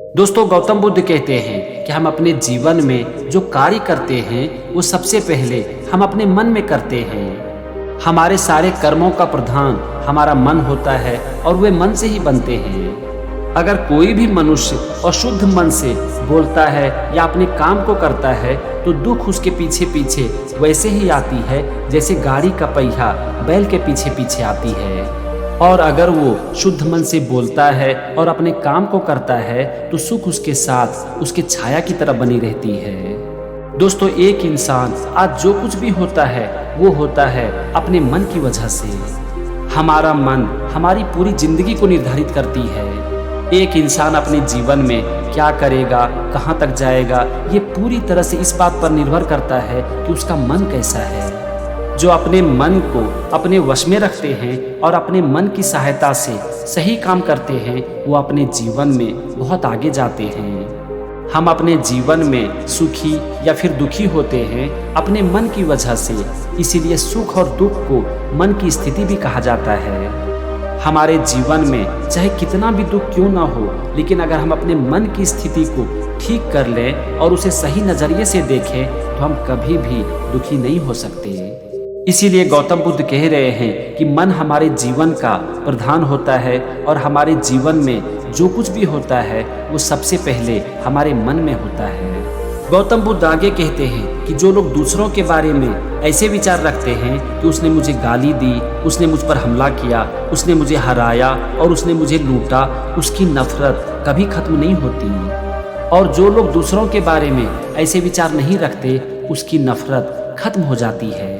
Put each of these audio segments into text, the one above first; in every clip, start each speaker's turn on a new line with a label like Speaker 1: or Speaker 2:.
Speaker 1: दोस्तों, गौतम बुद्ध कहते हैं कि हम अपने जीवन में जो कार्य करते हैं वो सबसे पहले हम अपने मन में करते हैं। हमारे सारे कर्मों का प्रधान हमारा मन होता है और वे मन से ही बनते हैं। अगर कोई भी मनुष्य अशुद्ध मन से बोलता है या अपने काम को करता है तो दुख उसके पीछे पीछे वैसे ही आती है जैसे गाड़ी का पहिया बैल के पीछे पीछे आती है। और अगर वो शुद्ध मन से बोलता है और अपने काम को करता है तो सुख उसके साथ उसके छाया की तरह बनी रहती है। दोस्तों, एक इंसान आज जो कुछ भी होता है वो होता है अपने मन की वजह से। हमारा मन हमारी पूरी जिंदगी को निर्धारित करती है। एक इंसान अपने जीवन में क्या करेगा, कहाँ तक जाएगा, ये पूरी तरह से इस बात पर निर्भर करता है कि उसका मन कैसा है। जो अपने मन को अपने वश में रखते हैं और अपने मन की सहायता से सही काम करते हैं वो अपने जीवन में बहुत आगे जाते हैं। हम अपने जीवन में सुखी या फिर दुखी होते हैं अपने मन की वजह से, इसीलिए सुख और दुख को मन की स्थिति भी कहा जाता है। हमारे जीवन में चाहे कितना भी दुख क्यों ना हो, लेकिन अगर हम अपने मन की स्थिति को ठीक कर लें और उसे सही नज़रिए से देखें तो हम कभी भी दुखी नहीं हो सकते। इसीलिए गौतम बुद्ध कह रहे हैं कि मन हमारे जीवन का प्रधान होता है और हमारे जीवन में जो कुछ भी होता है वो सबसे पहले हमारे मन में होता है। गौतम बुद्ध आगे कहते हैं कि जो लोग दूसरों के बारे में ऐसे विचार रखते हैं कि उसने मुझे गाली दी, उसने मुझ पर हमला किया, उसने मुझे हराया और उसने मुझे लूटा, उसकी नफरत कभी खत्म नहीं होती। और जो लोग दूसरों के बारे में ऐसे विचार नहीं रखते उसकी नफरत खत्म हो जाती है।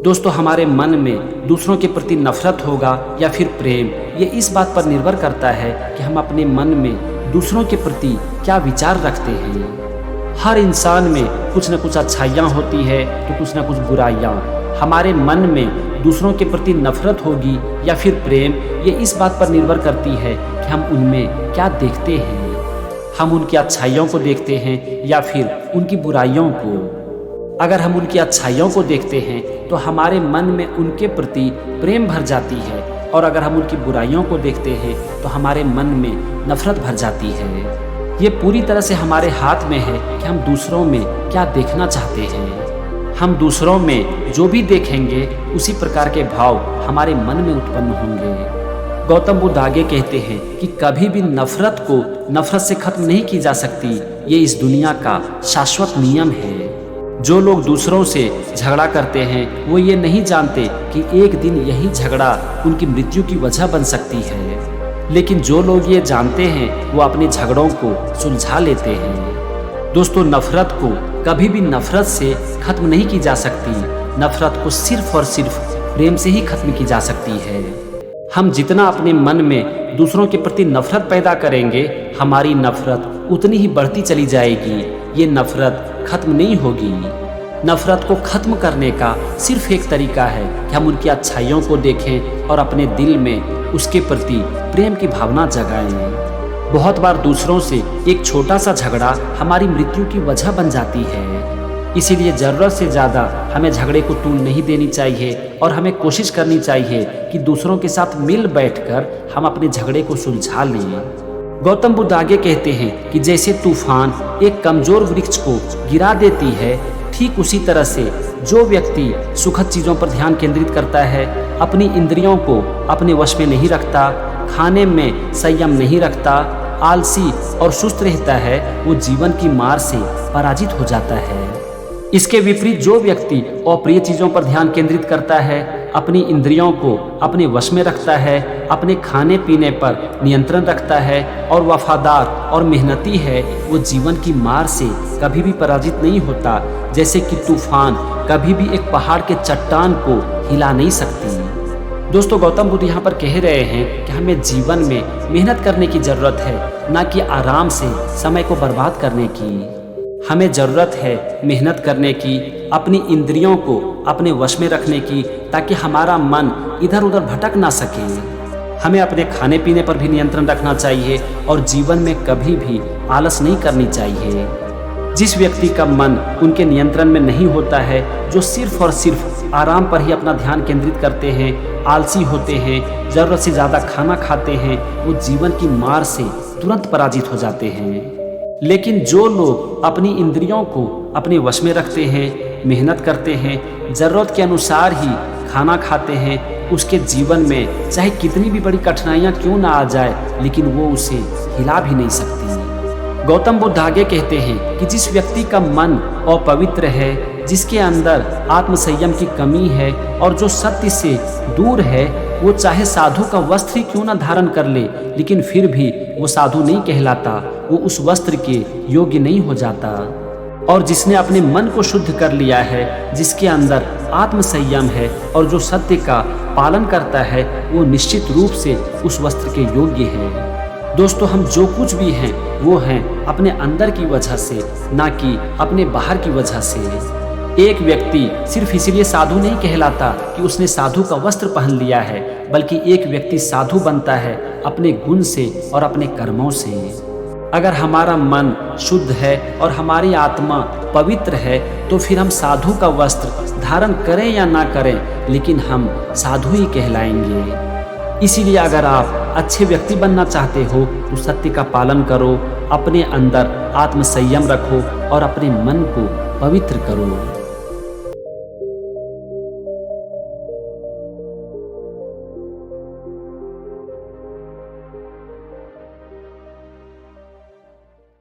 Speaker 1: दोस्तों, हमारे मन में दूसरों के प्रति नफरत होगा या फिर प्रेम, ये इस बात पर निर्भर करता है कि हम अपने मन में दूसरों के प्रति क्या विचार रखते हैं। हर इंसान में कुछ न कुछ अच्छाइयाँ होती है तो कुछ न कुछ बुराइयाँ। हमारे मन में दूसरों के प्रति नफरत होगी या फिर प्रेम, ये इस बात पर निर्भर करती है कि हम उनमें क्या देखते हैं। हम उनकी अच्छाइयों को देखते हैं या फिर उनकी बुराइयों को। अगर हम उनकी अच्छाइयों को देखते हैं तो हमारे मन में उनके प्रति प्रेम भर जाती है, और अगर हम उनकी बुराइयों को देखते हैं तो हमारे मन में नफरत भर जाती है। ये पूरी तरह से हमारे हाथ में है कि हम दूसरों में क्या देखना चाहते हैं। हम दूसरों में जो भी देखेंगे उसी प्रकार के भाव हमारे मन में उत्पन्न होंगे। गौतम बुद्ध आगे कहते हैं कि कभी भी नफरत को नफरत से खत्म नहीं की जा सकती, ये इस दुनिया का शाश्वत नियम है। जो लोग दूसरों से झगड़ा करते हैं वो ये नहीं जानते कि एक दिन यही झगड़ा उनकी मृत्यु की वजह बन सकती है, लेकिन जो लोग ये जानते हैं वो अपने झगड़ों को सुलझा लेते हैं। दोस्तों, नफरत को कभी भी नफरत से खत्म नहीं की जा सकती। नफरत को सिर्फ और सिर्फ प्रेम से ही खत्म की जा सकती है। हम जितना अपने मन में दूसरों के प्रति नफरत पैदा करेंगे, हमारी नफरत उतनी ही बढ़ती चली जाएगी। ये नफरत खत्म नहीं होगी। नफरत को खत्म करने का सिर्फ एक तरीका है कि हम उनकी अच्छाइयों को देखें और अपने दिल में उसके प्रति प्रेम की भावना जगाएं। बहुत बार दूसरों से एक छोटा सा झगड़ा हमारी मृत्यु की वजह बन जाती है। इसीलिए ज़रूरत से ज़्यादा हमें झगड़े को तूल नहीं देनी चाहिए और हमें कोशिश करनी चाहिए कि दूसरों के साथ मिल बैठकर हम अपने झगड़े को सुलझा लें। गौतम बुद्ध आगे कहते हैं कि जैसे तूफान एक कमजोर वृक्ष को गिरा देती है, ठीक उसी तरह से जो व्यक्ति सुखद चीज़ों पर ध्यान केंद्रित करता है, अपनी इंद्रियों को अपने वश में नहीं रखता, खाने में संयम नहीं रखता, आलसी और सुस्त रहता है, वो जीवन की मार से पराजित हो जाता है। इसके विपरीत जो व्यक्ति अप्रिय चीज़ों पर ध्यान केंद्रित करता है, अपनी इंद्रियों को अपने वश में रखता है, अपने खाने पीने पर नियंत्रण रखता है और वफादार और मेहनती है, वो जीवन की मार से कभी भी पराजित नहीं होता। जैसे कि तूफान कभी भी एक पहाड़ के चट्टान को हिला नहीं सकती। दोस्तों, गौतम बुद्ध यहाँ पर कह रहे हैं कि हमें जीवन में मेहनत करने की ज़रूरत है, ना कि आराम से समय को बर्बाद करने की। हमें ज़रूरत है मेहनत करने की, अपनी इंद्रियों को अपने वश में रखने की, ताकि हमारा मन इधर उधर भटक ना सके। हमें अपने खाने पीने पर भी नियंत्रण रखना चाहिए और जीवन में कभी भी आलस नहीं करनी चाहिए। जिस व्यक्ति का मन उनके नियंत्रण में नहीं होता है, जो सिर्फ और सिर्फ आराम पर ही अपना ध्यान केंद्रित करते हैं, आलसी होते हैं, ज़रूरत से ज़्यादा खाना खाते हैं, वो जीवन की मार से तुरंत पराजित हो जाते हैं। लेकिन जो लोग अपनी इंद्रियों को अपने वश में रखते हैं, मेहनत करते हैं, ज़रूरत के अनुसार ही खाना खाते हैं, उसके जीवन में चाहे कितनी भी बड़ी कठिनाइयाँ क्यों ना आ जाए, लेकिन वो उसे हिला भी नहीं सकती। गौतम बुद्ध आगे कहते हैं कि जिस व्यक्ति का मन अपवित्र है, जिसके अंदर आत्मसंयम की कमी है और जो सत्य से दूर है, वो चाहे साधु का वस्त्र ही क्यों ना धारण कर ले, लेकिन फिर भी वो साधु नहीं कहलाता, वो उस वस्त्र के योग्य नहीं हो जाता। और जिसने अपने मन को शुद्ध कर लिया है, जिसके अंदर आत्मसंयम है और जो सत्य का पालन करता है, वो निश्चित रूप से उस वस्त्र के योग्य है। दोस्तों, हम जो कुछ भी हैं वो हैं अपने अंदर की वजह से, ना कि अपने बाहर की वजह से। एक व्यक्ति सिर्फ इसलिए साधु नहीं कहलाता कि उसने साधु का वस्त्र पहन लिया है, बल्कि एक व्यक्ति साधु बनता है अपने गुण से और अपने कर्मों से। अगर हमारा मन शुद्ध है और हमारी आत्मा पवित्र है, तो फिर हम साधु का वस्त्र धारण करें या ना करें, लेकिन हम साधु ही कहलाएंगे। इसीलिए अगर आप अच्छे व्यक्ति बनना चाहते हो तो सत्य का पालन करो, अपने अंदर आत्मसंयम रखो और अपने मन को पवित्र करो।